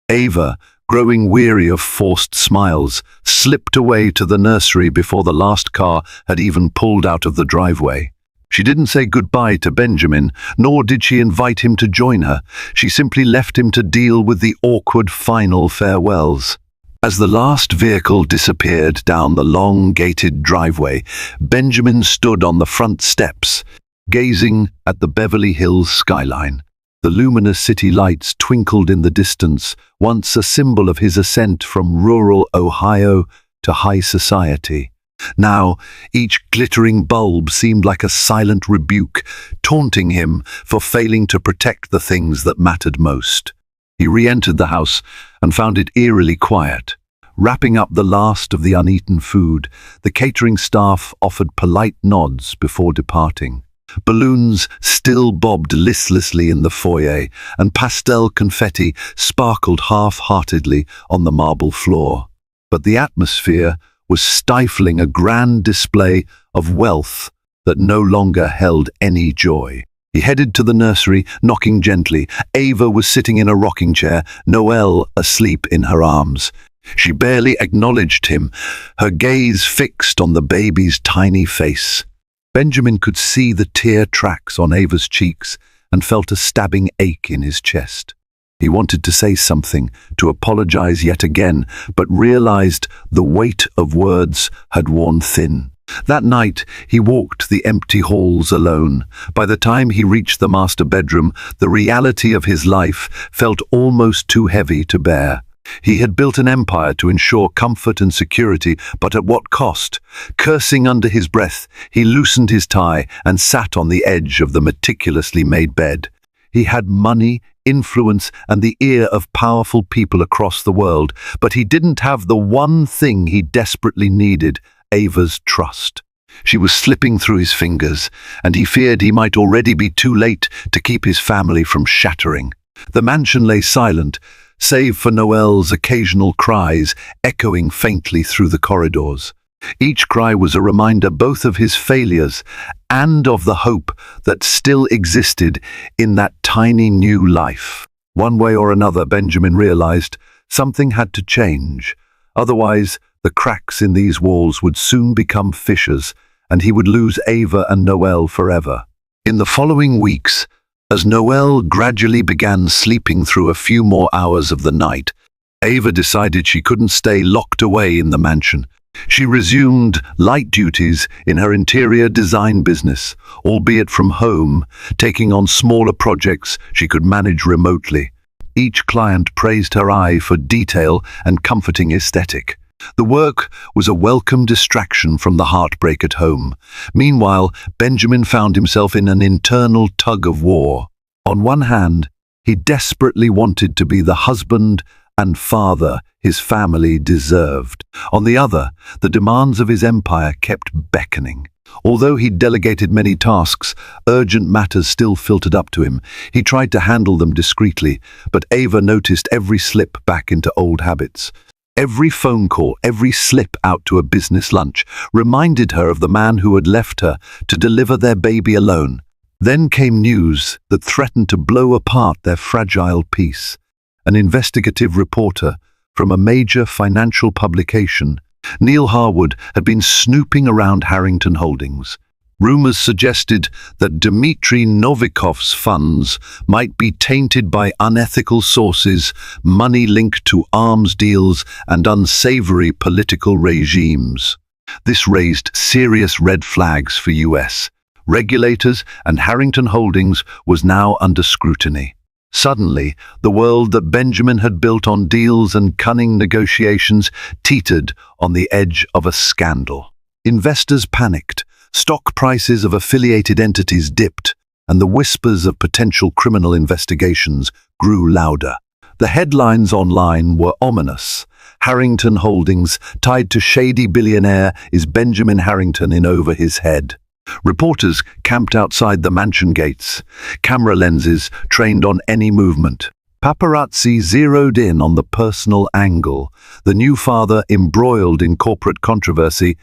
Ava, growing weary of forced smiles, slipped away to the nursery before the last car had even pulled out of the driveway. She didn't say goodbye to Benjamin, nor did she invite him to join her. She simply left him to deal with the awkward final farewells. As the last vehicle disappeared down the long gated driveway, Benjamin stood on the front steps, gazing at the Beverly Hills skyline. The luminous city lights twinkled in the distance, once a symbol of his ascent from rural Ohio to high society. Now, each glittering bulb seemed like a silent rebuke, taunting him for failing to protect the things that mattered most. He re-entered the house and found it eerily quiet. Wrapping up the last of the uneaten food, the catering staff offered polite nods before departing. Balloons still bobbed listlessly in the foyer, and pastel confetti sparkled half-heartedly on the marble floor. But the atmosphere was stifling, a grand display of wealth that no longer held any joy. He headed to the nursery, knocking gently. Ava was sitting in a rocking chair, Noelle asleep in her arms. She barely acknowledged him, her gaze fixed on the baby's tiny face. Benjamin could see the tear tracks on Ava's cheeks and felt a stabbing ache in his chest. He wanted to say something, to apologize yet again, but realized the weight of words had worn thin. That night, he walked the empty halls alone. By the time he reached the master bedroom, the reality of his life felt almost too heavy to bear. He had built an empire to ensure comfort and security, but at what cost? Cursing under his breath, he loosened his tie and sat on the edge of the meticulously made bed. He had money, influence, and the ear of powerful people across the world, but he didn't have the one thing he desperately needed: Ava's trust. She was slipping through his fingers, and he feared he might already be too late to keep his family from shattering. The mansion lay silent, save for Noelle's occasional cries echoing faintly through the corridors. Each cry was a reminder both of his failures and of the hope that still existed in that tiny new life. One way or another, Benjamin realized something had to change. Otherwise, the cracks in these walls would soon become fissures, and he would lose Ava and Noelle forever. In the following weeks, as Noelle gradually began sleeping through a few more hours of the night, Ava decided she couldn't stay locked away in the mansion. She resumed light duties in her interior design business, albeit from home, taking on smaller projects she could manage remotely. Each client praised her eye for detail and comforting aesthetic. The work was a welcome distraction from the heartbreak at home. Meanwhile, Benjamin found himself in an internal tug-of-war. On one hand, he desperately wanted to be the husband and father his family deserved. On the other, the demands of his empire kept beckoning. Although he'd delegated many tasks, urgent matters still filtered up to him. He tried to handle them discreetly, but Ava noticed every slip back into old habits. Every phone call, every slip out to a business lunch reminded her of the man who had left her to deliver their baby alone. Then came news that threatened to blow apart their fragile peace. An investigative reporter from a major financial publication, Neil Harwood, had been snooping around Harrington Holdings. Rumors suggested that Dmitry Novikov's funds might be tainted by unethical sources, money linked to arms deals, and unsavory political regimes. This raised serious red flags for US regulators, and Harrington Holdings was now under scrutiny. Suddenly, the world that Benjamin had built on deals and cunning negotiations teetered on the edge of a scandal. Investors panicked. Stock prices of affiliated entities dipped, and the whispers of potential criminal investigations grew louder. The headlines online were ominous. Harrington Holdings, tied to shady billionaire, is Benjamin Harrington in over his head. Reporters camped outside the mansion gates, camera lenses trained on any movement. Paparazzi zeroed in on the personal angle, the new father embroiled in corporate controversy,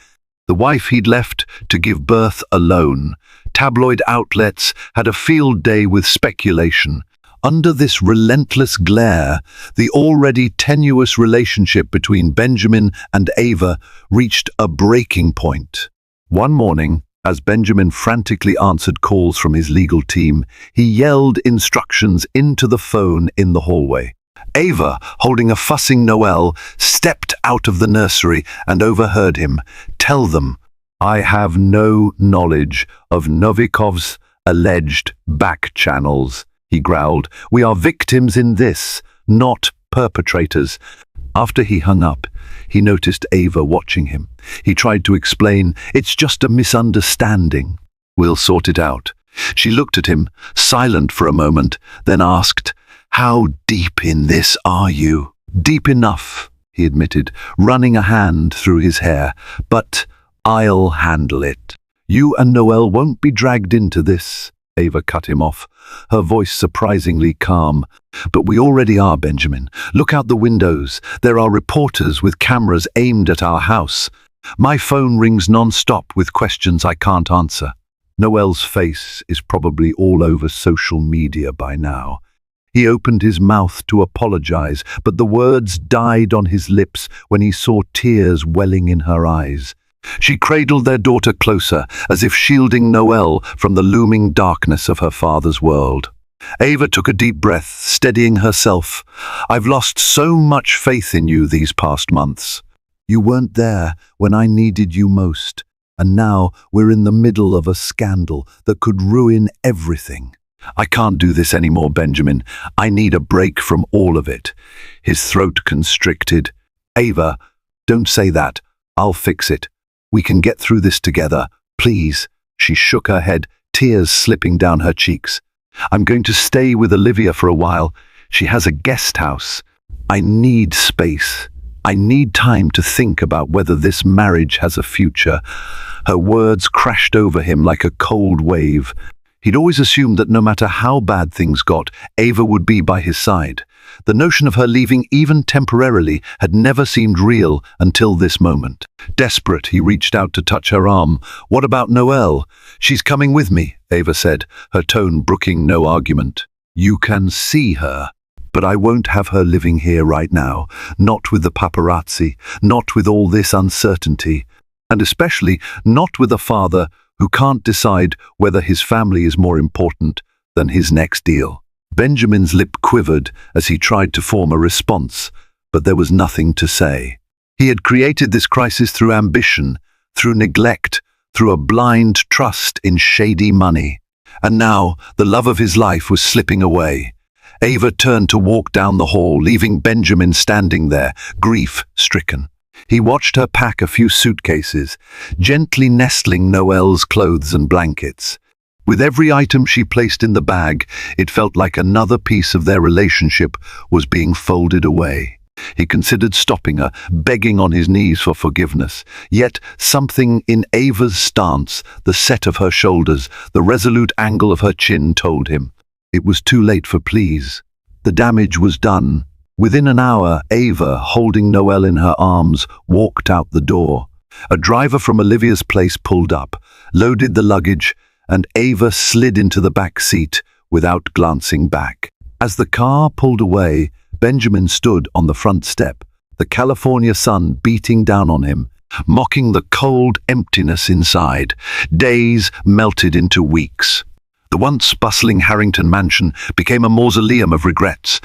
the wife he'd left to give birth alone. Tabloid outlets had a field day with speculation. Under this relentless glare, the already tenuous relationship between Benjamin and Ava reached a breaking point. One morning, as Benjamin frantically answered calls from his legal team, he yelled instructions into the phone in the hallway. Ava, holding a fussing Noelle, stepped out of the nursery and overheard him. "Tell them, I have no knowledge of Novikov's alleged back channels," he growled. "We are victims in this, not perpetrators." After he hung up, he noticed Ava watching him. He tried to explain, "It's just a misunderstanding. We'll sort it out." She looked at him, silent for a moment, then asked, "How deep in this are you?" "Deep enough," he admitted, running a hand through his hair. "But I'll handle it. You and Noel won't be dragged into this," Ava cut him off, her voice surprisingly calm. "But we already are, Benjamin. Look out the windows. There are reporters with cameras aimed at our house. My phone rings non-stop with questions I can't answer." Noel's face is probably all over social media by now. He opened his mouth to apologize, but the words died on his lips when he saw tears welling in her eyes. She cradled their daughter closer, as if shielding Noel from the looming darkness of her father's world. Ava took a deep breath, steadying herself. "I've lost so much faith in you these past months. You weren't there when I needed you most, and now we're in the middle of a scandal that could ruin everything. I can't do this anymore, Benjamin. I need a break from all of it." His throat constricted. "Ava, don't say that. I'll fix it. We can get through this together. Please." She shook her head, tears slipping down her cheeks. "I'm going to stay with Olivia for a while. She has a guest house. I need space. I need time to think about whether this marriage has a future." Her words crashed over him like a cold wave. He'd always assumed that no matter how bad things got, Ava would be by his side. The notion of her leaving even temporarily had never seemed real until this moment. Desperate, he reached out to touch her arm. "What about Noelle?" "She's coming with me," Ava said, her tone brooking no argument. "You can see her, but I won't have her living here right now. Not with the paparazzi, not with all this uncertainty, and especially not with a father who can't decide whether his family is more important than his next deal." Benjamin's lip quivered as he tried to form a response, but there was nothing to say. He had created this crisis through ambition, through neglect, through a blind trust in shady money. And now the love of his life was slipping away. Ava turned to walk down the hall, leaving Benjamin standing there, grief-stricken. He watched her pack a few suitcases, gently nestling Noelle's clothes and blankets. With every item she placed in the bag, it felt like another piece of their relationship was being folded away. He considered stopping her, begging on his knees for forgiveness. Yet something in Ava's stance, the set of her shoulders, the resolute angle of her chin told him it was too late for pleas. The damage was done. Within an hour, Ava, holding Noelle in her arms, walked out the door. A driver from Olivia's place pulled up, loaded the luggage, and Ava slid into the back seat without glancing back. As the car pulled away, Benjamin stood on the front step, the California sun beating down on him, mocking the cold emptiness inside. Days melted into weeks. The once bustling Harrington mansion became a mausoleum of regrets.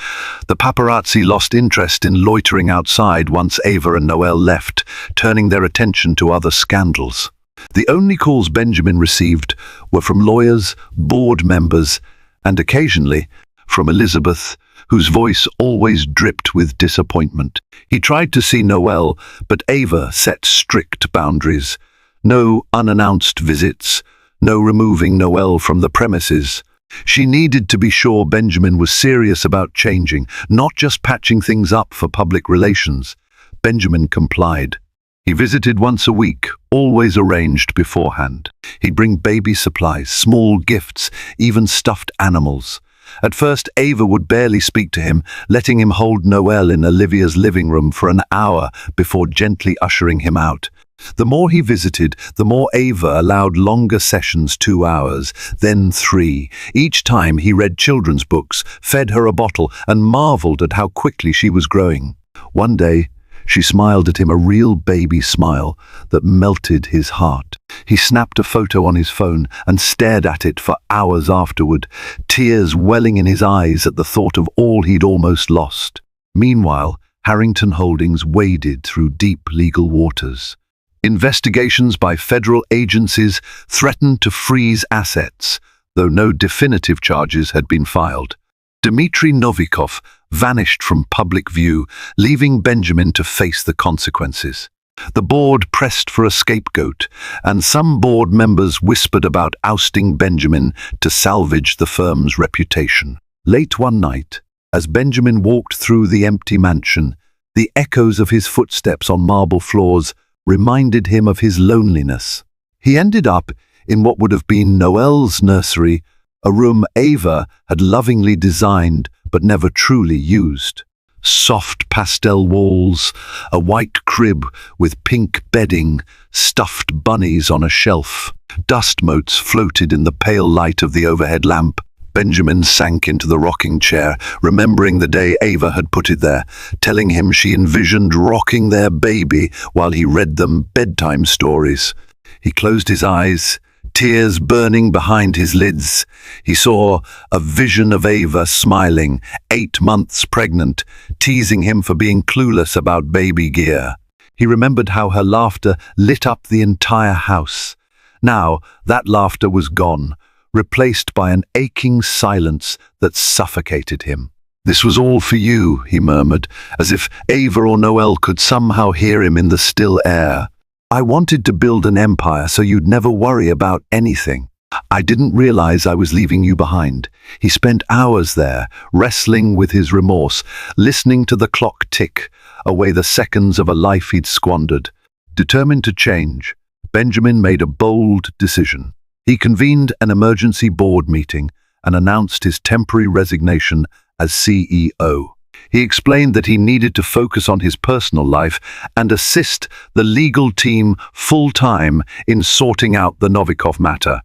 The paparazzi lost interest in loitering outside once Ava and Noelle left, turning their attention to other scandals. The only calls Benjamin received were from lawyers, board members, and occasionally from Elizabeth, whose voice always dripped with disappointment. He tried to see Noelle, but Ava set strict boundaries. No unannounced visits, no removing Noelle from the premises. She needed to be sure Benjamin was serious about changing, not just patching things up for public relations. Benjamin complied. He visited once a week, always arranged beforehand. He'd bring baby supplies, small gifts, even stuffed animals. At first, Ava would barely speak to him, letting him hold Noelle in Olivia's living room for an hour before gently ushering him out. The more he visited, the more Ava allowed longer sessions, 2 hours, then 3. Each time he read children's books, fed her a bottle, and marveled at how quickly she was growing. One day, she smiled at him, a real baby smile that melted his heart. He snapped a photo on his phone and stared at it for hours afterward, tears welling in his eyes at the thought of all he'd almost lost. Meanwhile, Harrington Holdings waded through deep legal waters. Investigations by federal agencies threatened to freeze assets, though no definitive charges had been filed. Dmitry Novikov vanished from public view, leaving Benjamin to face the consequences. The board pressed for a scapegoat, and some board members whispered about ousting Benjamin to salvage the firm's reputation. Late one night, as Benjamin walked through the empty mansion, The echoes of his footsteps on marble floors reminded him of his loneliness. He ended up in what would have been Noelle's nursery, a room Ava had lovingly designed but never truly used. Soft pastel walls, a white crib with pink bedding, stuffed bunnies on a shelf. Dust motes floated in the pale light of the overhead lamp. Benjamin sank into the rocking chair, remembering the day Ava had put it there, telling him she envisioned rocking their baby while he read them bedtime stories. He closed his eyes, tears burning behind his lids. He saw a vision of Ava smiling, 8 months pregnant, teasing him for being clueless about baby gear. He remembered how her laughter lit up the entire house. Now, that laughter was gone, replaced by an aching silence that suffocated him. "This was all for you," he murmured, as if Ava or Noelle could somehow hear him in the still air. "I wanted to build an empire so you'd never worry about anything. I didn't realize I was leaving you behind." He spent hours there, wrestling with his remorse, listening to the clock tick away the seconds of a life he'd squandered. Determined to change, Benjamin made a bold decision. He convened an emergency board meeting and announced his temporary resignation as CEO. He explained that he needed to focus on his personal life and assist the legal team full-time in sorting out the Novikov matter.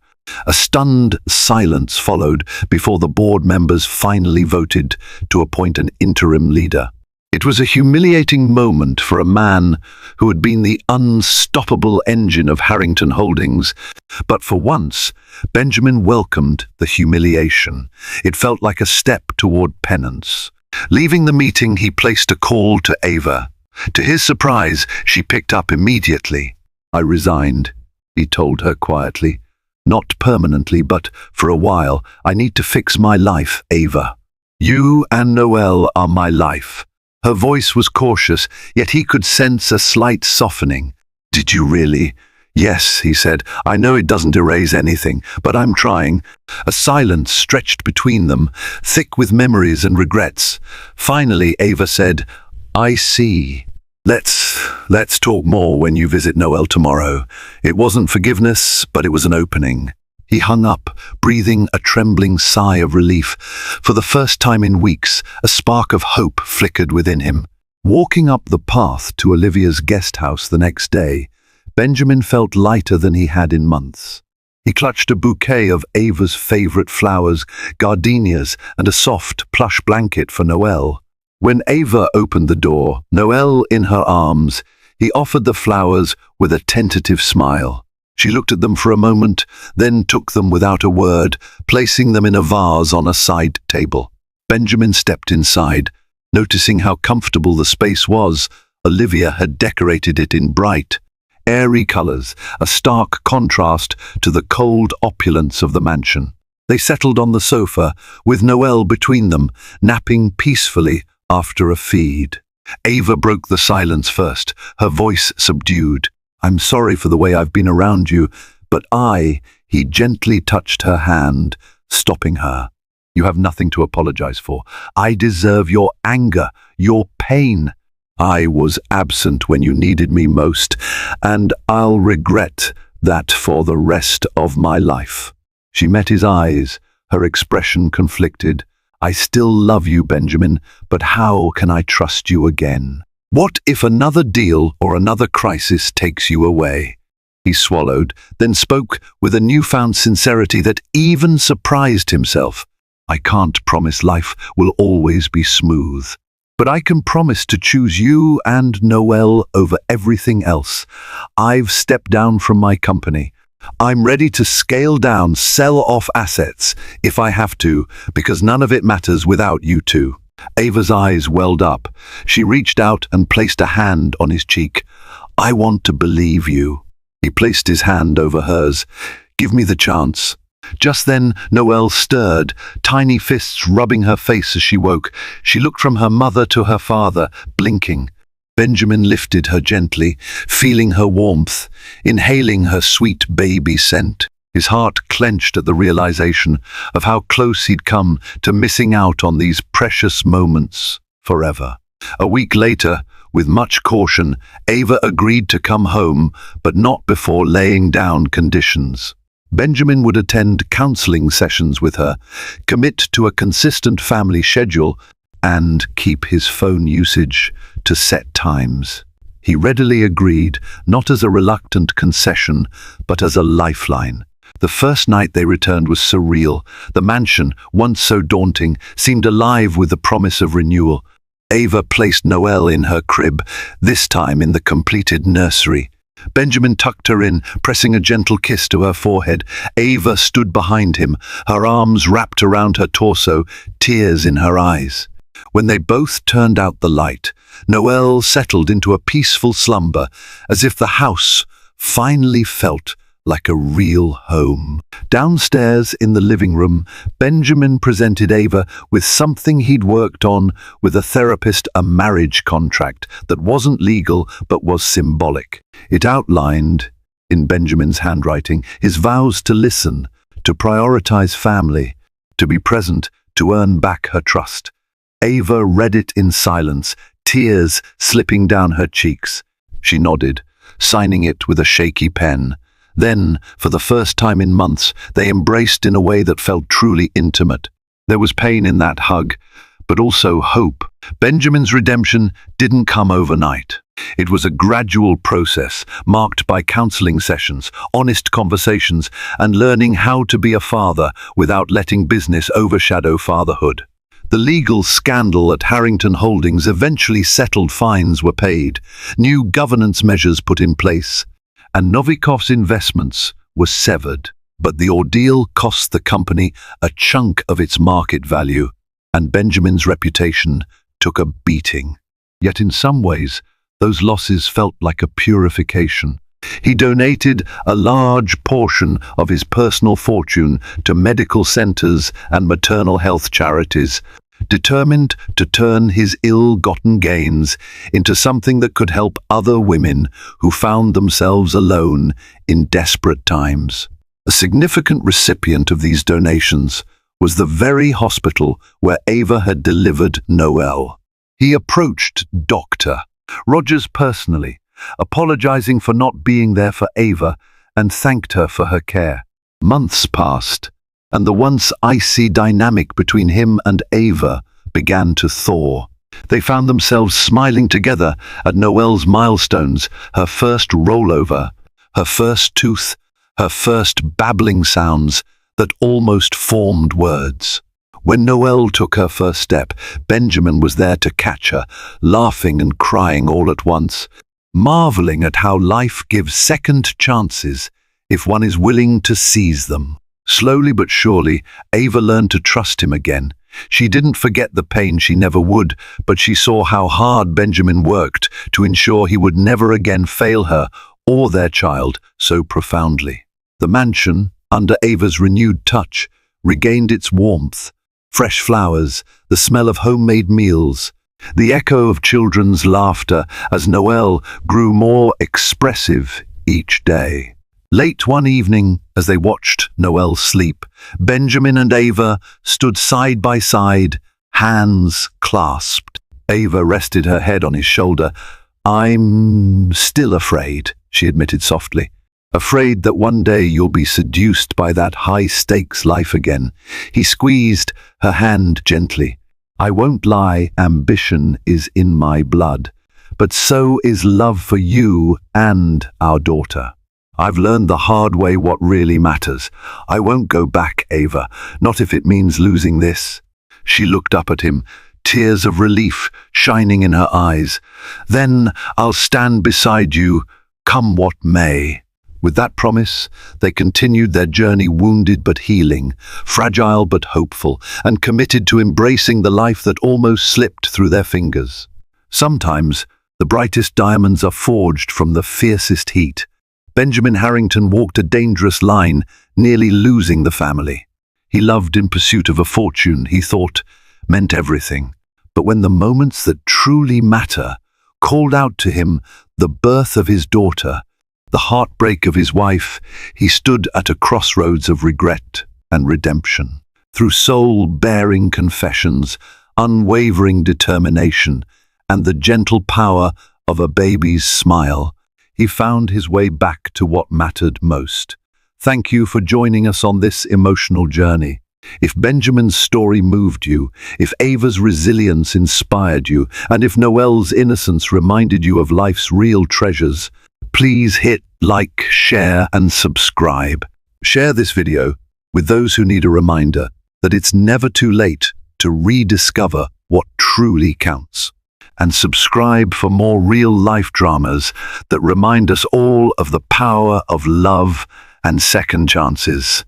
A stunned silence followed before the board members finally voted to appoint an interim leader. It was a humiliating moment for a man who had been the unstoppable engine of Harrington Holdings, but for once, Benjamin welcomed the humiliation. It felt like a step toward penance. Leaving the meeting, he placed a call to Ava. To his surprise, she picked up immediately. "I resigned," he told her quietly. "Not permanently, but for a while. I need to fix my life, Ava. You and Noelle are my life." Her voice was cautious, yet he could sense a slight softening. "Did you really?" "Yes," he said. "I know it doesn't erase anything, but I'm trying." A silence stretched between them, thick with memories and regrets. Finally, Ava said, "I see. Let's talk more when you visit Noelle tomorrow." It wasn't forgiveness, but it was an opening. He hung up, breathing a trembling sigh of relief. For the first time in weeks, a spark of hope flickered within him. Walking up the path to Olivia's guest house the next day, Benjamin felt lighter than he had in months. He clutched a bouquet of Ava's favorite flowers, gardenias, and a soft, plush blanket for Noelle. When Ava opened the door, Noelle in her arms, he offered the flowers with a tentative smile. She looked at them for a moment, then took them without a word, placing them in a vase on a side table. Benjamin stepped inside. Noticing how comfortable the space was, Olivia had decorated it in bright, airy colors, a stark contrast to the cold opulence of the mansion. They settled on the sofa, with Noelle between them, napping peacefully after a feed. Ava broke the silence first, her voice subdued. "I'm sorry for the way I've been around you, but he gently touched her hand, stopping her. "You have nothing to apologize for. I deserve your anger, your pain. I was absent when you needed me most, and I'll regret that for the rest of my life." She met his eyes, her expression conflicted. "I still love you, Benjamin, but how can I trust you again? What if another deal or another crisis takes you away?" He swallowed, then spoke with a newfound sincerity that even surprised himself. "I can't promise life will always be smooth, but I can promise to choose you and Noelle over everything else. I've stepped down from my company. I'm ready to scale down, sell off assets, if I have to, because none of it matters without you two." Ava's eyes welled up. She reached out and placed a hand on his cheek. "I want to believe you." He placed his hand over hers. "Give me the chance." Just then, Noelle stirred, tiny fists rubbing her face as she woke. She looked from her mother to her father, blinking. Benjamin lifted her gently, feeling her warmth, inhaling her sweet baby scent. His heart clenched at the realization of how close he'd come to missing out on these precious moments forever. A week later, With much caution, Ava agreed to come home, but not before laying down conditions. Benjamin would attend counseling sessions with her, commit to a consistent family schedule, and keep his phone usage to set times. He readily agreed, not as a reluctant concession, but as a lifeline. The first night they returned was surreal. The mansion, once so daunting, seemed alive with the promise of renewal. Ava placed Noelle in her crib, this time in the completed nursery. Benjamin tucked her in, pressing a gentle kiss to her forehead. Ava stood behind him, her arms wrapped around her torso, tears in her eyes. When they both turned out the light, Noelle settled into a peaceful slumber, as if the house finally felt like a real home. Downstairs in the living room, Benjamin presented Ava with something he'd worked on with a therapist, a marriage contract that wasn't legal but was symbolic. It outlined, in Benjamin's handwriting, his vows to listen, to prioritize family, to be present, to earn back her trust. Ava read it in silence, tears slipping down her cheeks. She nodded, signing it with a shaky pen. Then, for the first time in months, they embraced in a way that felt truly intimate. There was pain in that hug, but also hope. Benjamin's redemption didn't come overnight. It was a gradual process, marked by counseling sessions, honest conversations, and learning how to be a father without letting business overshadow fatherhood. The legal scandal at Harrington Holdings eventually settled, fines were paid, new governance measures put in place, and Novikov's investments were severed. But the ordeal cost the company a chunk of its market value, and Benjamin's reputation took a beating. Yet in some ways, those losses felt like a purification. He donated a large portion of his personal fortune to medical centers and maternal health charities, determined to turn his ill-gotten gains into something that could help other women who found themselves alone in desperate times. A significant recipient of these donations was the very hospital where Ava had delivered Noelle. He approached Dr. Rogers personally, apologizing for not being there for Ava, and thanked her for her care. Months passed, and the once icy dynamic between him and Ava began to thaw. They found themselves smiling together at Noelle's milestones, her first rollover, her first tooth, her first babbling sounds that almost formed words. When Noelle took her first step, Benjamin was there to catch her, laughing and crying all at once, marveling at how life gives second chances if one is willing to seize them. Slowly but surely, Ava learned to trust him again. She didn't forget the pain, she never would, but she saw how hard Benjamin worked to ensure he would never again fail her or their child so profoundly. The mansion, under Ava's renewed touch, regained its warmth. Fresh flowers, the smell of homemade meals, the echo of children's laughter as Noelle grew more expressive each day. Late one evening, as they watched Noelle sleep, Benjamin and Ava stood side by side, hands clasped. Ava rested her head on his shoulder. "I'm still afraid," she admitted softly. "Afraid that one day you'll be seduced by that high-stakes life again." He squeezed her hand gently. "I won't lie, ambition is in my blood, but so is love for you and our daughter. I've learned the hard way what really matters. I won't go back, Ava, not if it means losing this." She looked up at him, tears of relief shining in her eyes. "Then I'll stand beside you, come what may." With that promise, they continued their journey, wounded but healing, fragile but hopeful, and committed to embracing the life that almost slipped through their fingers. Sometimes, the brightest diamonds are forged from the fiercest heat. Benjamin Harrington walked a dangerous line, nearly losing the family. He loved in pursuit of a fortune he thought meant everything. But when the moments that truly matter called out to him the birth of his daughter, the heartbreak of his wife, he stood at a crossroads of regret and redemption. Through soul-bearing confessions, unwavering determination, and the gentle power of a baby's smile, he found his way back to what mattered most. Thank you for joining us on this emotional journey. If Benjamin's story moved you, if Ava's resilience inspired you, and if Noelle's innocence reminded you of life's real treasures, please hit like, share, and subscribe. Share this video with those who need a reminder that it's never too late to rediscover what truly counts. And subscribe for more real-life dramas that remind us all of the power of love and second chances.